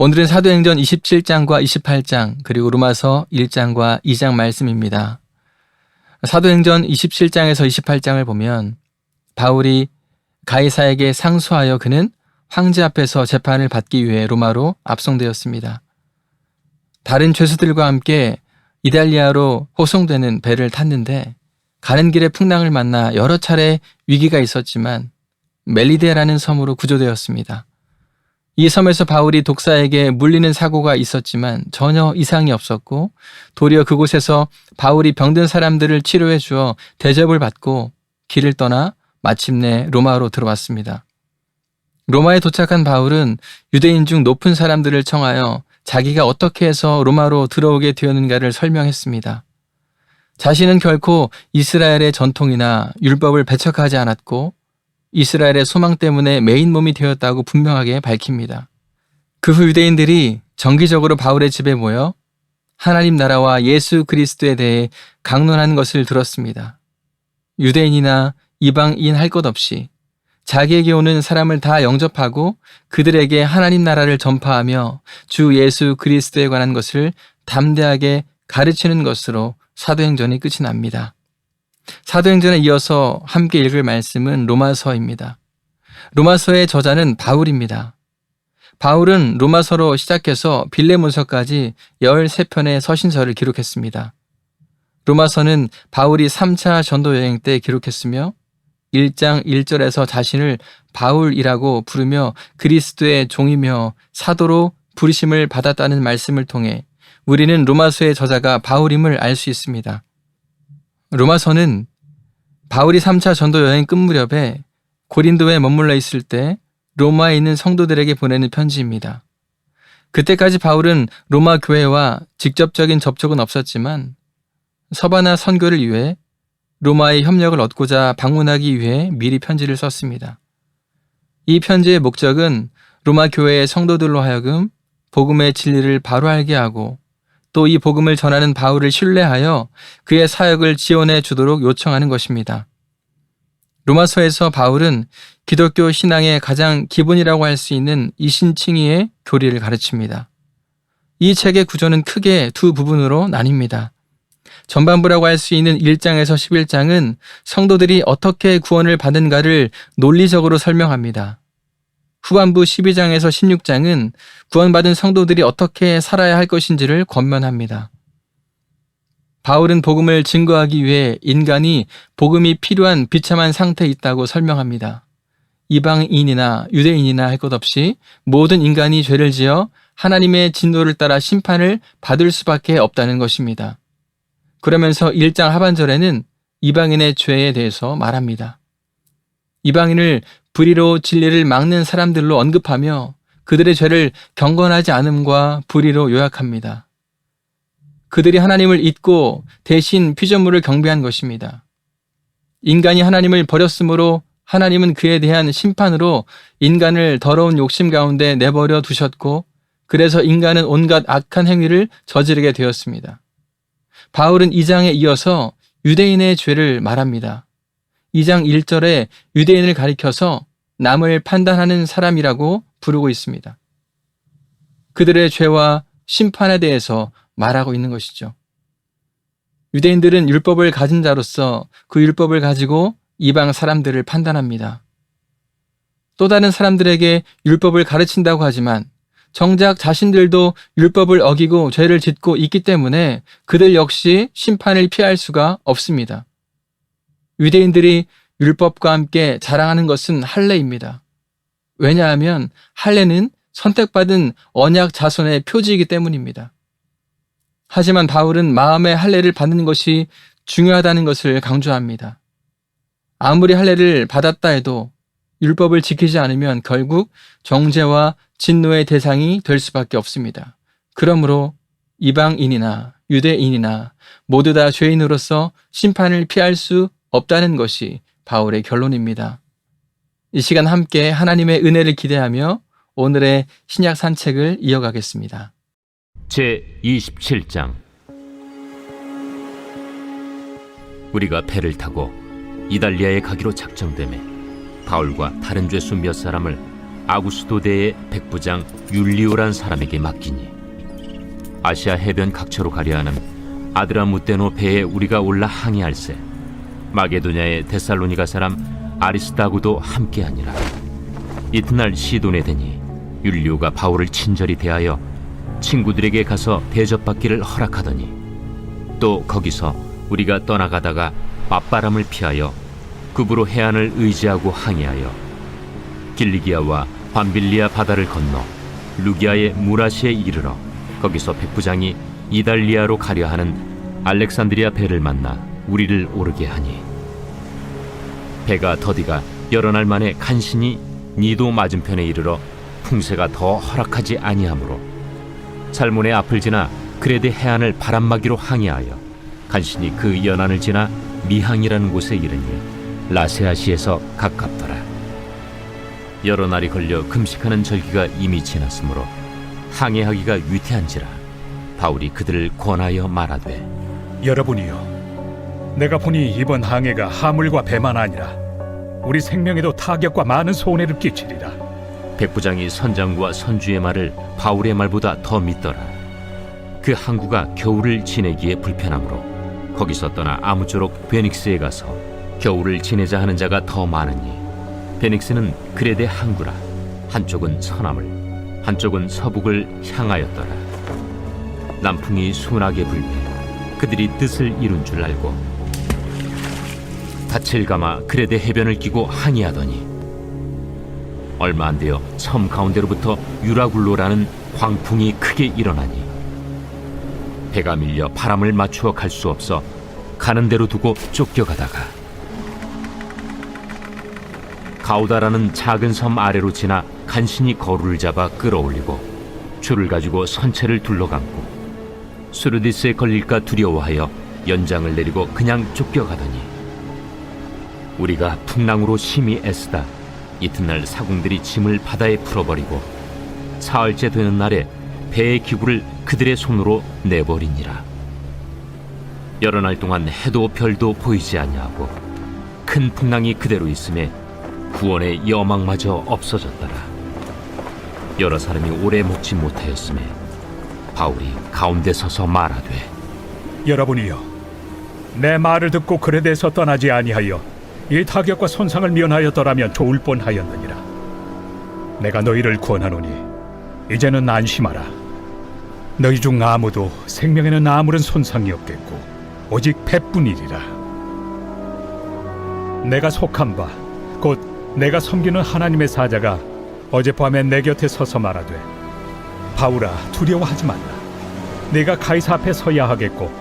오늘은 사도행전 27장과 28장 그리고 로마서 1장과 2장 말씀입니다. 사도행전 27장에서 28장을 보면 바울이 가이사에게 상소하여 그는 황제 앞에서 재판을 받기 위해 로마로 압송되었습니다. 다른 죄수들과 함께 이달리아로 호송되는 배를 탔는데 가는 길에 풍랑을 만나 여러 차례 위기가 있었지만 멜리데라는 섬으로 구조되었습니다. 이 섬에서 바울이 독사에게 물리는 사고가 있었지만 전혀 이상이 없었고 도리어 그곳에서 바울이 병든 사람들을 치료해 주어 대접을 받고 길을 떠나 마침내 로마로 들어왔습니다. 로마에 도착한 바울은 유대인 중 높은 사람들을 청하여 자기가 어떻게 해서 로마로 들어오게 되었는가를 설명했습니다. 자신은 결코 이스라엘의 전통이나 율법을 배척하지 않았고 이스라엘의 소망 때문에 메인 몸이 되었다고 분명하게 밝힙니다. 그 후 유대인들이 정기적으로 바울의 집에 모여 하나님 나라와 예수 그리스도에 대해 강론하는 것을 들었습니다. 유대인이나 이방인 할 것 없이 자기에게 오는 사람을 다 영접하고 그들에게 하나님 나라를 전파하며 주 예수 그리스도에 관한 것을 담대하게 가르치는 것으로 사도행전이 끝이 납니다. 사도행전에 이어서 함께 읽을 말씀은 로마서입니다. 로마서의 저자는 바울입니다. 바울은 로마서로 시작해서 빌레몬서까지 13편의 서신서를 기록했습니다. 로마서는 바울이 3차 전도 여행 때 기록했으며 1장 1절에서 자신을 바울이라고 부르며 그리스도의 종이며 사도로 부르심을 받았다는 말씀을 통해 우리는 로마서의 저자가 바울임을 알 수 있습니다. 로마서는 바울이 3차 전도 여행 끝 무렵에 고린도에 머물러 있을 때 로마에 있는 성도들에게 보내는 편지입니다. 그때까지 바울은 로마 교회와 직접적인 접촉은 없었지만 서바나 선교를 위해 로마의 협력을 얻고자 방문하기 위해 미리 편지를 썼습니다. 이 편지의 목적은 로마 교회의 성도들로 하여금 복음의 진리를 바로 알게 하고 또 이 복음을 전하는 바울을 신뢰하여 그의 사역을 지원해 주도록 요청하는 것입니다. 로마서에서 바울은 기독교 신앙의 가장 기본이라고 할 수 있는 이신칭의의 교리를 가르칩니다. 이 책의 구조는 크게 두 부분으로 나뉩니다. 전반부라고 할 수 있는 1장에서 11장은 성도들이 어떻게 구원을 받은가를 논리적으로 설명합니다. 후반부 12장에서 16장은 구원받은 성도들이 어떻게 살아야 할 것인지를 권면합니다. 바울은 복음을 증거하기 위해 인간이 복음이 필요한 비참한 상태에 있다고 설명합니다. 이방인이나 유대인이나 할 것 없이 모든 인간이 죄를 지어 하나님의 진노를 따라 심판을 받을 수밖에 없다는 것입니다. 그러면서 1장 하반절에는 이방인의 죄에 대해서 말합니다. 이방인을 불의로 진리를 막는 사람들로 언급하며 그들의 죄를 경건하지 않음과 불의로 요약합니다. 그들이 하나님을 잊고 대신 피조물을 경배한 것입니다. 인간이 하나님을 버렸으므로 하나님은 그에 대한 심판으로 인간을 더러운 욕심 가운데 내버려 두셨고 그래서 인간은 온갖 악한 행위를 저지르게 되었습니다. 바울은 2장에 이어서 유대인의 죄를 말합니다. 2장 1절에 유대인을 가리켜서 남을 판단하는 사람이라고 부르고 있습니다. 그들의 죄와 심판에 대해서 말하고 있는 것이죠. 유대인들은 율법을 가진 자로서 그 율법을 가지고 이방 사람들을 판단합니다. 또 다른 사람들에게 율법을 가르친다고 하지만 정작 자신들도 율법을 어기고 죄를 짓고 있기 때문에 그들 역시 심판을 피할 수가 없습니다. 유대인들이 율법과 함께 자랑하는 것은 할례입니다. 왜냐하면 할례는 선택받은 언약 자손의 표지이기 때문입니다. 하지만 바울은 마음의 할례를 받는 것이 중요하다는 것을 강조합니다. 아무리 할례를 받았다 해도 율법을 지키지 않으면 결국 정죄와 진노의 대상이 될 수밖에 없습니다. 그러므로 이방인이나 유대인이나 모두 다 죄인으로서 심판을 피할 수 없다는 것이 바울의 결론입니다. 이 시간 함께 하나님의 은혜를 기대하며 오늘의 신약 산책을 이어가겠습니다. 제27장. 우리가 배를 타고 이달리아에 가기로 작정되매 바울과 다른 죄수 몇 사람을 아구스도대의 백부장 율리오란 사람에게 맡기니 아시아 해변 각처로 가려 하는 아드라무테노 배에 우리가 올라 항해할세. 마게도냐의 데살로니가 사람 아리스다고도 함께하니라. 이튿날 시돈에 되니 율리오가 바울을 친절히 대하여 친구들에게 가서 대접받기를 허락하더니 또 거기서 우리가 떠나가다가 맞바람을 피하여 급으로 해안을 의지하고 항해하여 길리기아와 밤빌리아 바다를 건너 루기아의 무라시에 이르러 거기서 백부장이 이달리아로 가려 하는 알렉산드리아 배를 만나 우리를 오르게 하니 배가 더디가 여러 날 만에 간신히 니도 맞은편에 이르러 풍세가 더 허락하지 아니하므로 살몬의 앞을 지나 그레데 해안을 바람막이로 항해하여 간신히 그 연안을 지나 미항이라는 곳에 이르니 라세아시에서 가깝더라. 여러 날이 걸려 금식하는 절기가 이미 지났으므로 항해하기가 위태한지라 바울이 그들을 권하여 말하되 여러분이여, 내가 보니 이번 항해가 하물과 배만 아니라 우리 생명에도 타격과 많은 손해를 끼치리라. 백부장이 선장과 선주의 말을 바울의 말보다 더 믿더라. 그 항구가 겨울을 지내기에 불편하므로 거기서 떠나 아무쪼록 베닉스에 가서 겨울을 지내자 하는 자가 더 많으니 베닉스는 그레데 항구라. 한쪽은 서남을 한쪽은 서북을 향하였더라. 남풍이 순하게 불매 그들이 뜻을 이룬 줄 알고 닻을 감아 그레데 해변을 끼고 항해하더니 얼마 안 되어 섬 가운데로부터 유라굴로라는 광풍이 크게 일어나니 배가 밀려 바람을 맞추어 갈 수 없어 가는 대로 두고 쫓겨가다가 가우다라는 작은 섬 아래로 지나 간신히 거루를 잡아 끌어올리고 줄을 가지고 선체를 둘러감고 수르디스에 걸릴까 두려워하여 연장을 내리고 그냥 쫓겨가더니 우리가 풍랑으로 심히 애쓰다 이튿날 사공들이 짐을 바다에 풀어버리고 사흘째 되는 날에 배의 기구를 그들의 손으로 내버리니라. 여러 날 동안 해도 별도 보이지 아니하고 큰 풍랑이 그대로 있음에 구원의 여망마저 없어졌더라. 여러 사람이 오래 먹지 못하였음에 바울이 가운데 서서 말하되 여러분이여, 내 말을 듣고 그레데에서 떠나지 아니하여 이 타격과 손상을 면하였더라면 좋을 뻔하였느니라. 내가 너희를 구원하노니 이제는 안심하라. 너희 중 아무도 생명에는 아무런 손상이 없겠고 오직 배뿐이리라. 내가 속한 바 곧 내가 섬기는 하나님의 사자가 어젯밤에 내 곁에 서서 말하되 바울아, 두려워하지 말라. 네가 가이사 앞에 서야 하겠고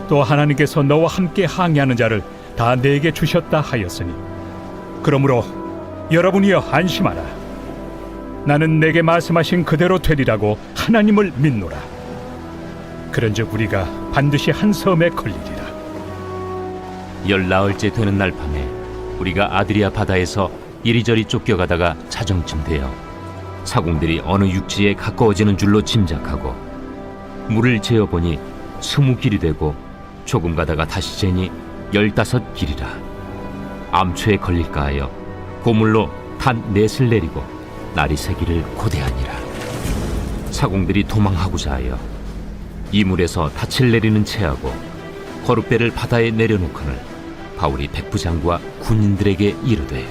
또 하나님께서 너와 함께 항해하는 자를 다 내게 주셨다 하였으니 그러므로 여러분이여 안심하라. 나는 내게 말씀하신 그대로 되리라고 하나님을 믿노라. 그런즉 우리가 반드시 한 섬에 걸리리라. 14일째 되는 날 밤에 우리가 아드리아 바다에서 이리저리 쫓겨가다가 자정쯤 되어 사공들이 어느 육지에 가까워지는 줄로 짐작하고 물을 재어보니 20길이 되고 조금 가다가 다시 재니 15길이라. 암초에 걸릴까 하여 고물로 단 넷을 내리고 날이 새기를 고대하니라. 사공들이 도망하고자 하여 이물에서 닻을 내리는 채하고 거룻배를 바다에 내려놓거늘 바울이 백부장과 군인들에게 이르되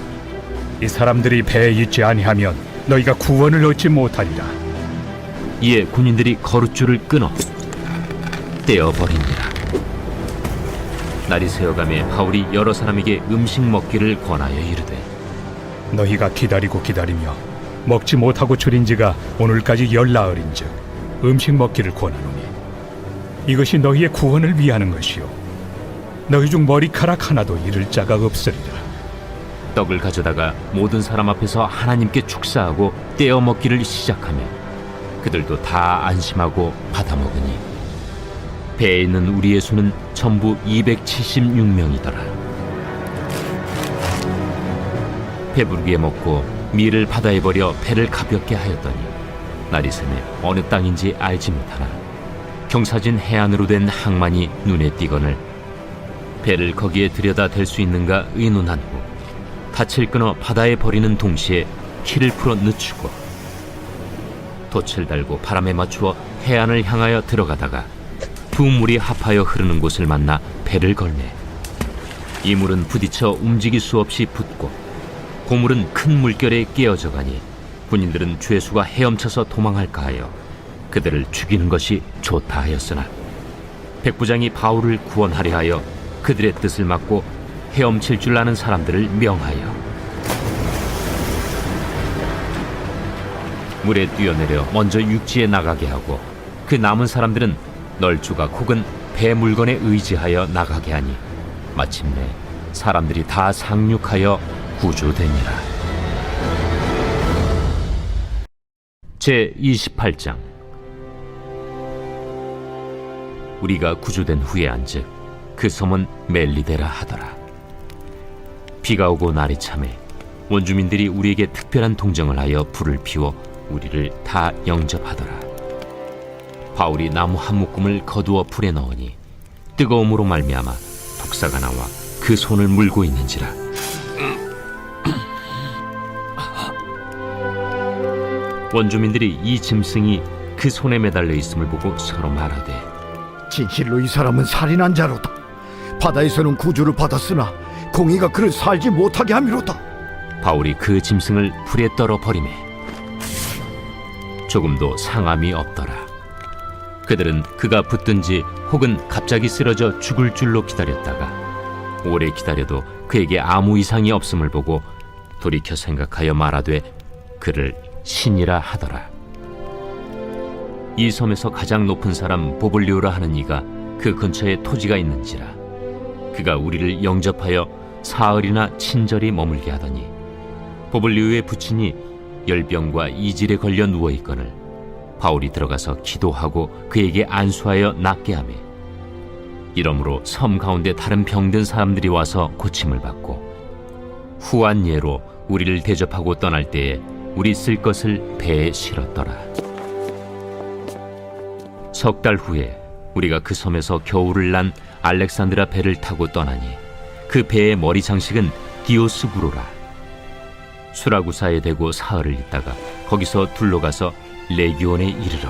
이 사람들이 배에 있지 아니하면 너희가 구원을 얻지 못하리라. 이에 군인들이 거룻줄을 끊어 떼어버리니라. 날이 새어가매 바울이 여러 사람에게 음식 먹기를 권하여 이르되 너희가 기다리고 기다리며 먹지 못하고 줄인 지가 오늘까지 14일인즉 음식 먹기를 권하노니 이것이 너희의 구원을 위하는 것이요 너희 중 머리카락 하나도 잃을 자가 없으리라. 떡을 가져다가 모든 사람 앞에서 하나님께 축사하고 떼어 먹기를 시작하며 그들도 다 안심하고 받아 먹으니 배에 있는 우리의 수는 전부 276명이더라. 배부르게 먹고 밀을 바다에 버려 배를 가볍게 하였더니 날이 새매 어느 땅인지 알지 못하나 경사진 해안으로 된 항만이 눈에 띄거늘 배를 거기에 들여다 댈 수 있는가 의논한 후 닻을 끊어 바다에 버리는 동시에 키를 풀어 늦추고 돛을 달고 바람에 맞추어 해안을 향하여 들어가다가 두 물이 합하여 흐르는 곳을 만나 배를 걸매 이 물은 부딪혀 움직일 수 없이 붙고 고물은 큰 물결에 깨어져 가니 군인들은 죄수가 헤엄쳐서 도망할까 하여 그들을 죽이는 것이 좋다 하였으나 백부장이 바울을 구원하려 하여 그들의 뜻을 막고 헤엄칠 줄 아는 사람들을 명하여 물에 뛰어내려 먼저 육지에 나가게 하고 그 남은 사람들은 널조각 혹은 배 물건에 의지하여 나가게 하니 마침내 사람들이 다 상륙하여 구조되니라. 제 28장. 우리가 구조된 후에 안즉 그 섬은 멜리데라 하더라. 비가 오고 날이 참해 원주민들이 우리에게 특별한 동정을 하여 불을 피워 우리를 다 영접하더라. 바울이 나무 한 묶음을 거두어 불에 넣으니 뜨거움으로 말미암아 독사가 나와 그 손을 물고 있는지라. 원주민들이 이 짐승이 그 손에 매달려 있음을 보고 서로 말하되 진실로 이 사람은 살인한 자로다. 바다에서는 구주를 받았으나 공의가 그를 살지 못하게 함이로다. 바울이 그 짐승을 불에 떨어 버리매 조금도 상함이 없더라. 그들은 그가 붙든지 혹은 갑자기 쓰러져 죽을 줄로 기다렸다가 오래 기다려도 그에게 아무 이상이 없음을 보고 돌이켜 생각하여 말하되 그를 신이라 하더라. 이 섬에서 가장 높은 사람 보블리오라 하는 이가 그 근처에 토지가 있는지라. 그가 우리를 영접하여 사흘이나 친절히 머물게 하더니 보블리오의 부친이 열병과 이질에 걸려 누워있거늘 바울이 들어가서 기도하고 그에게 안수하여 낫게 하매 이러므로 섬 가운데 다른 병든 사람들이 와서 고침을 받고 후한 예로 우리를 대접하고 떠날 때에 우리 쓸 것을 배에 실었더라. 석 달 후에 우리가 그 섬에서 겨울을 난 알렉산드라 배를 타고 떠나니 그 배의 머리 장식은 디오스구로라. 수라구사에 대고 사흘을 있다가 거기서 둘러가서 레기온에 이르러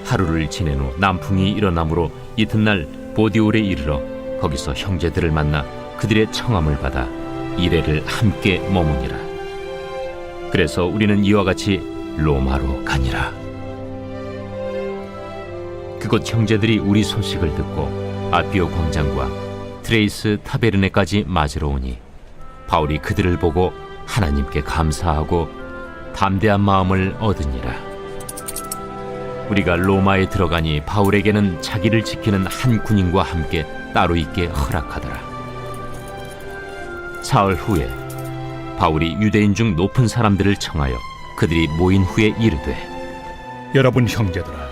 하루를 지낸 후 남풍이 일어나므로 이튿날 보디올에 이르러 거기서 형제들을 만나 그들의 청함을 받아 이레를 함께 머무니라. 그래서 우리는 이와 같이 로마로 가니라. 그곳 형제들이 우리 소식을 듣고 아피오 광장과 트레이스 타베르네까지 맞으러 오니 바울이 그들을 보고 하나님께 감사하고 담대한 마음을 얻으니라. 우리가 로마에 들어가니 바울에게는 자기를 지키는 한 군인과 함께 따로 있게 허락하더라. 사흘 후에 바울이 유대인 중 높은 사람들을 청하여 그들이 모인 후에 이르되 여러분 형제들아,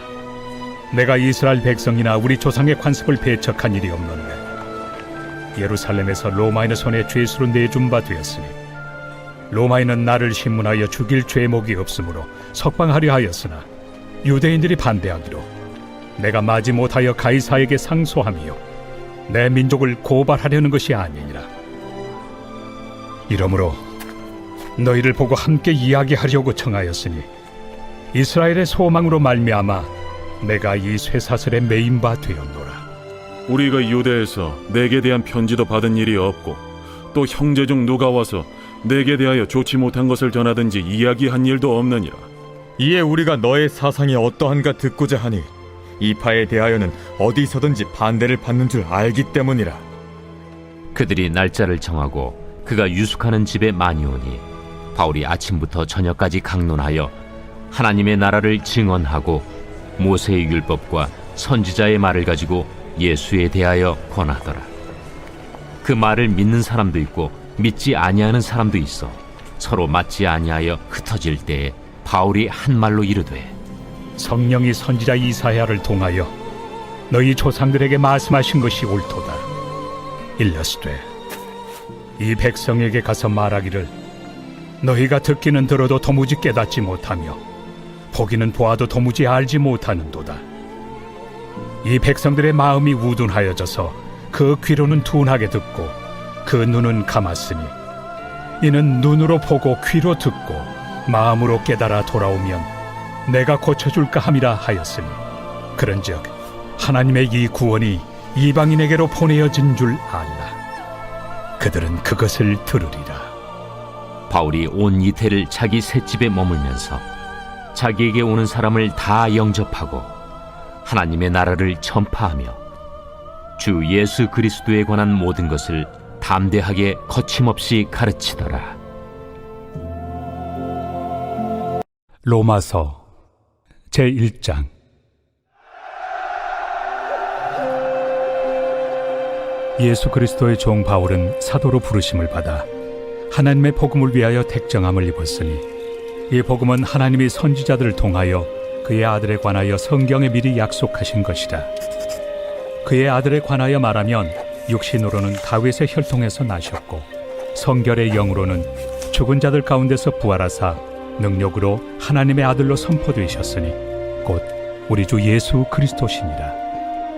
내가 이스라엘 백성이나 우리 조상의 관습을 배척한 일이 없는데 예루살렘에서 로마인의 손에 죄수로 내준 바 되었으니 로마인은 나를 신문하여 죽일 죄목이 없으므로 석방하려 하였으나 유대인들이 반대하기로 내가 마지 못하여 가이사에게 상소함이요 내 민족을 고발하려는 것이 아니니라. 이러므로 너희를 보고 함께 이야기하려고 청하였으니 이스라엘의 소망으로 말미암아 내가 이 쇠사슬에 매인 바 되었노라. 우리가 유대에서 내게 대한 편지도 받은 일이 없고 또 형제 중 누가 와서 내게 대하여 좋지 못한 것을 전하든지 이야기한 일도 없느니라. 이에 우리가 너의 사상이 어떠한가 듣고자 하니 이 파에 대하여는 어디서든지 반대를 받는 줄 알기 때문이라. 그들이 날짜를 정하고 그가 유숙하는 집에 많이 오니 바울이 아침부터 저녁까지 강론하여 하나님의 나라를 증언하고 모세의 율법과 선지자의 말을 가지고 예수에 대하여 권하더라. 그 말을 믿는 사람도 있고 믿지 아니하는 사람도 있어 서로 맞지 아니하여 흩어질 때에 바울이 한 말로 이르되 성령이 선지자 이사야를 통하여 너희 조상들에게 말씀하신 것이 옳도다. 일러스되 이 백성에게 가서 말하기를 너희가 듣기는 들어도 도무지 깨닫지 못하며 보기는 보아도 도무지 알지 못하는도다. 이 백성들의 마음이 우둔하여져서 그 귀로는 둔하게 듣고 그 눈은 감았으니 이는 눈으로 보고 귀로 듣고 마음으로 깨달아 돌아오면 내가 고쳐줄까 함이라 하였으니 그런즉 하나님의 이 구원이 이방인에게로 보내어진 줄 알라. 그들은 그것을 들으리라. 바울이 온 이태를 자기 셋집에 머물면서 자기에게 오는 사람을 다 영접하고 하나님의 나라를 전파하며 주 예수 그리스도에 관한 모든 것을 담대하게 거침없이 가르치더라. 로마서 제1장. 예수 그리스도의 종 바울은 사도로 부르심을 받아 하나님의 복음을 위하여 택정함을 입었으니 이 복음은 하나님이 선지자들을 통하여 그의 아들에 관하여 성경에 미리 약속하신 것이라. 그의 아들에 관하여 말하면 육신으로는 다윗의 혈통에서 나셨고 성결의 영으로는 죽은 자들 가운데서 부활하사 능력으로 하나님의 아들로 선포되셨으니 곧 우리 주 예수 그리스도시니라.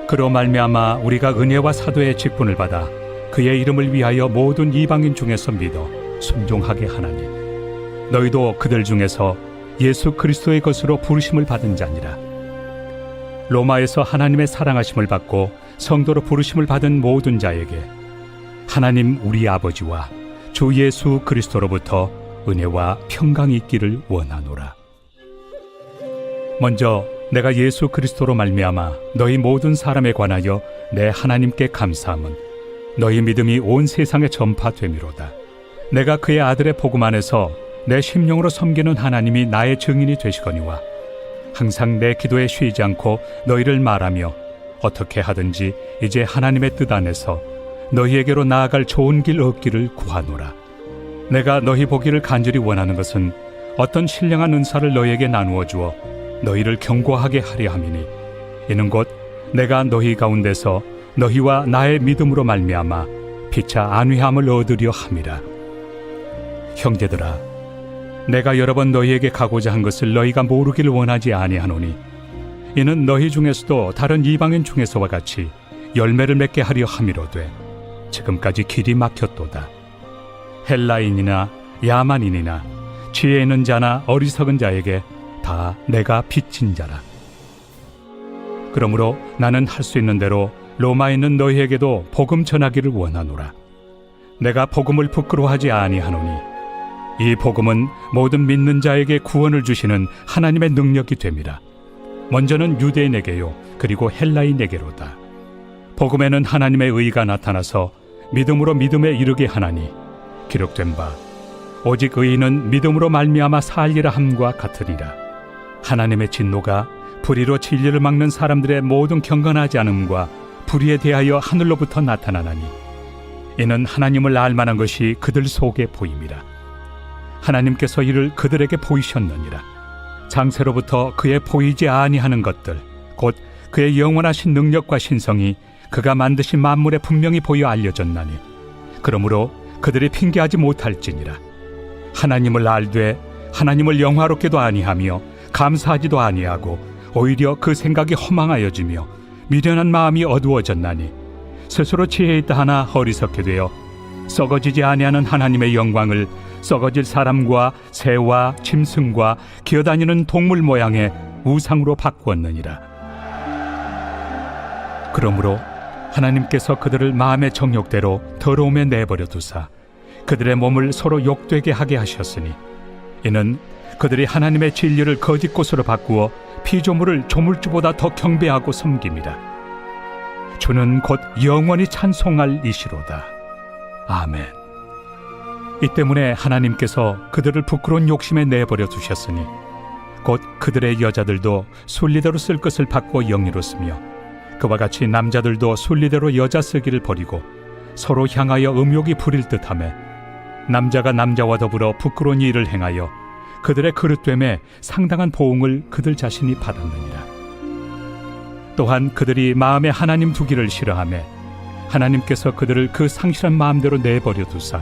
그로 말미암아 우리가 은혜와 사도의 직분을 받아 그의 이름을 위하여 모든 이방인 중에서 믿어 순종하게 하나니 너희도 그들 중에서 예수 그리스도의 것으로 부르심을 받은 자니라. 로마에서 하나님의 사랑하심을 받고 성도로 부르심을 받은 모든 자에게 하나님 우리 아버지와 주 예수 그리스도로부터 은혜와 평강이 있기를 원하노라. 먼저 내가 예수 그리스도로 말미암아 너희 모든 사람에 관하여 내 하나님께 감사함은 너희 믿음이 온 세상에 전파됨이로다. 내가 그의 아들의 복음 안에서 내 심령으로 섬기는 하나님이 나의 증인이 되시거니와 항상 내 기도에 쉬지 않고 너희를 말하며 어떻게 하든지 이제 하나님의 뜻 안에서 너희에게로 나아갈 좋은 길 얻기를 구하노라. 내가 너희 보기를 간절히 원하는 것은 어떤 신령한 은사를 너희에게 나누어 주어 너희를 견고하게 하려 함이니 이는 곧 내가 너희 가운데서 너희와 나의 믿음으로 말미암아 피차 안위함을 얻으려 함이라. 형제들아, 내가 여러 번 너희에게 가고자 한 것을 너희가 모르기를 원하지 아니하노니 이는 너희 중에서도 다른 이방인 중에서와 같이 열매를 맺게 하려 함이로되 지금까지 길이 막혔도다. 헬라인이나 야만인이나 지혜 있는 자나 어리석은 자에게 다 내가 빚진 자라. 그러므로 나는 할 수 있는 대로 로마에 있는 너희에게도 복음 전하기를 원하노라. 내가 복음을 부끄러워하지 아니하노니 이 복음은 모든 믿는 자에게 구원을 주시는 하나님의 능력이 됨이라. 먼저는 유대인에게요 그리고 헬라인에게로다. 복음에는 하나님의 의가 나타나서 믿음으로 믿음에 이르게 하나니 기록된 바 오직 의인은 믿음으로 말미암아 살리라 함과 같으리라. 하나님의 진노가 불의로 진리를 막는 사람들의 모든 경건하지 않음과 불의에 대하여 하늘로부터 나타나나니 이는 하나님을 알만한 것이 그들 속에 보임이라. 하나님께서 이를 그들에게 보이셨느니라. 장세로부터 그의 보이지 아니하는 것들 곧 그의 영원하신 능력과 신성이 그가 만드신 만물에 분명히 보여 알려졌나니 그러므로 그들이 핑계하지 못할지니라. 하나님을 알되 하나님을 영화롭게도 아니하며 감사하지도 아니하고 오히려 그 생각이 허망하여지며 미련한 마음이 어두워졌나니 스스로 지혜 있다 하나 어리석게 되어 썩어지지 아니하는 하나님의 영광을 썩어질 사람과 새와 짐승과 기어다니는 동물 모양의 우상으로 바꾸었느니라. 그러므로 하나님께서 그들을 마음의 정욕대로 더러움에 내버려 두사 그들의 몸을 서로 욕되게 하게 하셨으니 이는 그들이 하나님의 진리를 거짓 곳으로 바꾸어 피조물을 조물주보다 더 경배하고 섬깁니다. 주는 곧 영원히 찬송할 이시로다. 아멘. 이 때문에 하나님께서 그들을 부끄러운 욕심에 내버려 두셨으니 곧 그들의 여자들도 순리대로 쓸 것을 바꾸어 영리로 쓰며 그와 같이 남자들도 순리대로 여자 쓰기를 버리고 서로 향하여 음욕이 부릴 듯하며 남자가 남자와 더불어 부끄러운 일을 행하여 그들의 그릇됨에 상당한 보응을 그들 자신이 받았느니라. 또한 그들이 마음에 하나님 두기를 싫어하며 하나님께서 그들을 그 상실한 마음대로 내버려 두사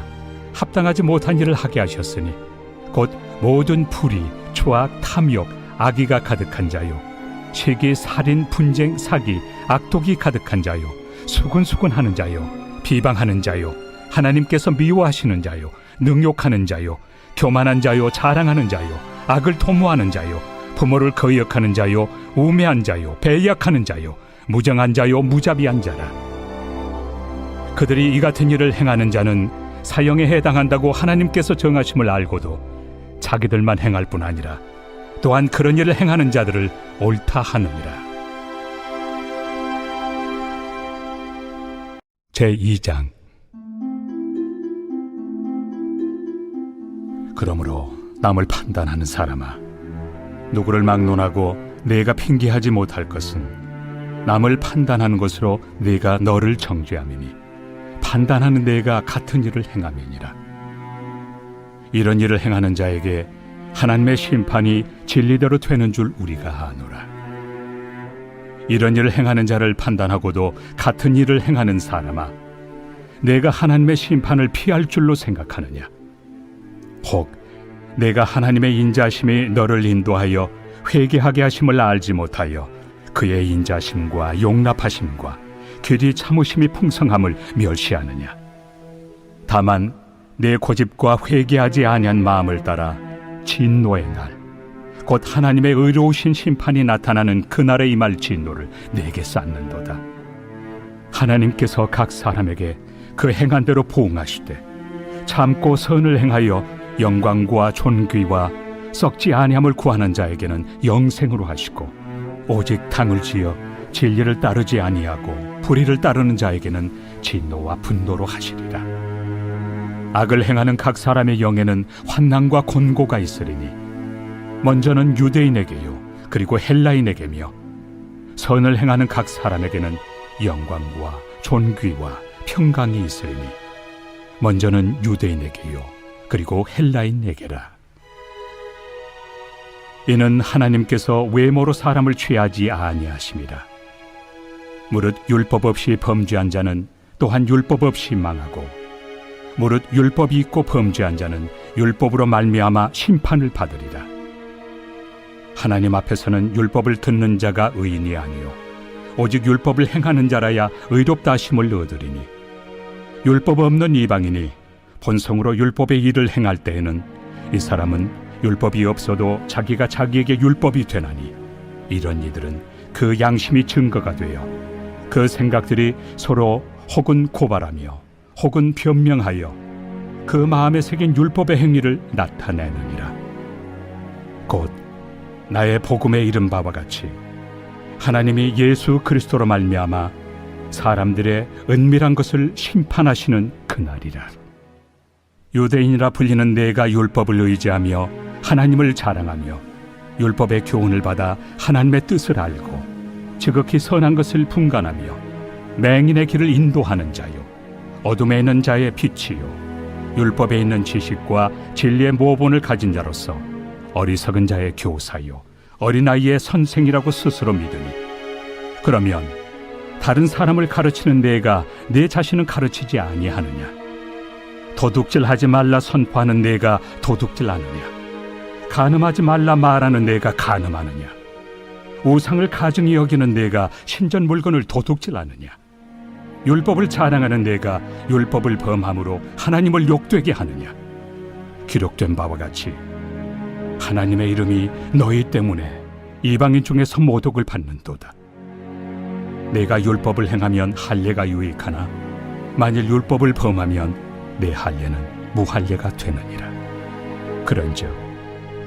합당하지 못한 일을 하게 하셨으니 곧 모든 불의, 초악, 탐욕, 악의가 가득한 자요 시기, 살인, 분쟁, 사기, 악독이 가득한 자요 수군수군하는 자요 비방하는 자요 하나님께서 미워하시는 자요 능욕하는 자요, 교만한 자요, 자랑하는 자요, 악을 도모하는 자요, 부모를 거역하는 자요, 우매한 자요, 배약하는 자요, 무정한 자요, 무자비한 자라. 그들이 이 같은 일을 행하는 자는 사형에 해당한다고 하나님께서 정하심을 알고도 자기들만 행할 뿐 아니라 또한 그런 일을 행하는 자들을 옳다 하느니라. 제2장. 그러므로 남을 판단하는 사람아, 누구를 막론하고 내가 핑계하지 못할 것은 남을 판단하는 것으로 네가 너를 정죄함이니 판단하는 내가 같은 일을 행함이니라. 이런 일을 행하는 자에게 하나님의 심판이 진리대로 되는 줄 우리가 아노라. 이런 일을 행하는 자를 판단하고도 같은 일을 행하는 사람아, 내가 하나님의 심판을 피할 줄로 생각하느냐? 혹 내가 하나님의 인자심이 너를 인도하여 회개하게 하심을 알지 못하여 그의 인자심과 용납하심과 길이 참으심이 풍성함을 멸시하느냐? 다만 내 고집과 회개하지 아니한 마음을 따라 진노의 날, 곧 하나님의 의로우신 심판이 나타나는 그날에 임할 진노를 내게 쌓는도다. 하나님께서 각 사람에게 그 행한 대로 보응하시되 참고 선을 행하여 영광과 존귀와 썩지 아니함을 구하는 자에게는 영생으로 하시고, 오직 당을 지어 진리를 따르지 아니하고 불의를 따르는 자에게는 진노와 분노로 하시리라. 악을 행하는 각 사람의 영에는 환난과 곤고가 있으리니 먼저는 유대인에게요 그리고 헬라인에게며, 선을 행하는 각 사람에게는 영광과 존귀와 평강이 있으리니 먼저는 유대인에게요 그리고 헬라인에게라. 이는 하나님께서 외모로 사람을 취하지 아니하심이라. 무릇 율법 없이 범죄한 자는 또한 율법 없이 망하고, 무릇 율법이 있고 범죄한 자는 율법으로 말미암아 심판을 받으리라. 하나님 앞에서는 율법을 듣는 자가 의인이 아니요 오직 율법을 행하는 자라야 의롭다 하심을 얻으리니, 율법 없는 이방인이 본성으로 율법의 일을 행할 때에는 이 사람은 율법이 없어도 자기가 자기에게 율법이 되나니, 이런 이들은 그 양심이 증거가 되어 그 생각들이 서로 혹은 고발하며 혹은 변명하여 그 마음에 새긴 율법의 행위를 나타내느니라. 곧 나의 복음에 이른 바와 같이 하나님이 예수 그리스도로 말미암아 사람들의 은밀한 것을 심판하시는 그날이라. 유대인이라 불리는 내가 율법을 의지하며 하나님을 자랑하며 율법의 교훈을 받아 하나님의 뜻을 알고 지극히 선한 것을 분간하며 맹인의 길을 인도하는 자요, 어둠에 있는 자의 빛이요, 율법에 있는 지식과 진리의 모본을 가진 자로서 어리석은 자의 교사요, 어린아이의 선생이라고 스스로 믿으니, 그러면 다른 사람을 가르치는 내가 내 자신은 가르치지 아니하느냐? 도둑질하지 말라 선포하는 내가 도둑질하느냐? 간음하지 말라 말하는 내가 간음하느냐? 우상을 가증히 여기는 내가 신전 물건을 도둑질하느냐? 율법을 자랑하는 내가 율법을 범함으로 하나님을 욕되게 하느냐? 기록된 바와 같이 하나님의 이름이 너희 때문에 이방인 중에서 모독을 받는도다. 내가 율법을 행하면 할례가 유익하나 만일 율법을 범하면 내 할례는 무할례가 되느니라. 그런즉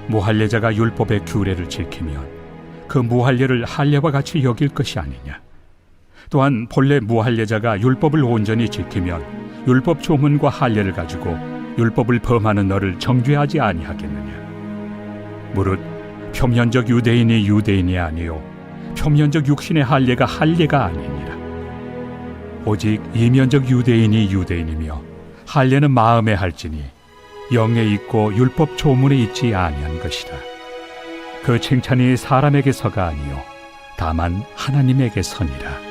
무할례자가 율법의 규례를 지키면 그 무할례를 할례와 같이 여길 것이 아니냐? 또한 본래 무할례자가 율법을 온전히 지키면 율법 조문과 할례를 가지고 율법을 범하는 너를 정죄하지 아니하겠느냐? 무릇 표면적 유대인이 유대인이 아니요 표면적 육신의 할례가 할례가 아니니라. 오직 이면적 유대인이 유대인이며 할례는 마음에 할지니 영에 있고 율법 조문에 있지 아니한 것이라. 그 칭찬이 사람에게서가 아니요 다만 하나님에게서니라.